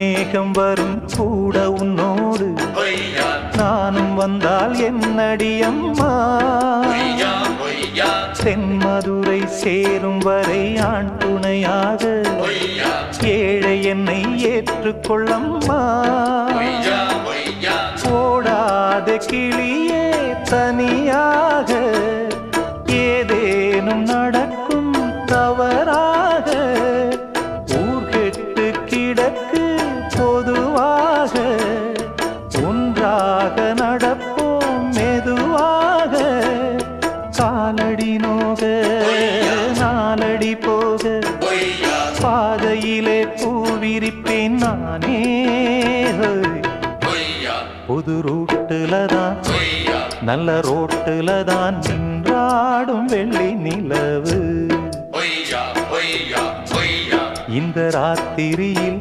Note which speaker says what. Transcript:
Speaker 1: மேகம் வரும் கூட உன்னோடு நானும் வந்தால் என்னடி அம்மா தென்மதுரை சேரும் வரை ஆண் துணையாக ஏழை என்னை ஏற்றுக்கொள்ளம்மா ஓடாத கிளியே தனியாக ஏதேனும் நடக்கும் தவறாக ஊர்கெட்டு கிடக்கு பொதுவாக ஒன்றாக நடப்போம் மெதுவாக காலடி நோக நாலடி போக பாதையிலே பூவிரிப்பேன் நானே புது ரூட்டுல தான் நல்ல ரோட்டுல தான் நின்றாடும் வெள்ளி நிலவு இந்த ராத்திரியில்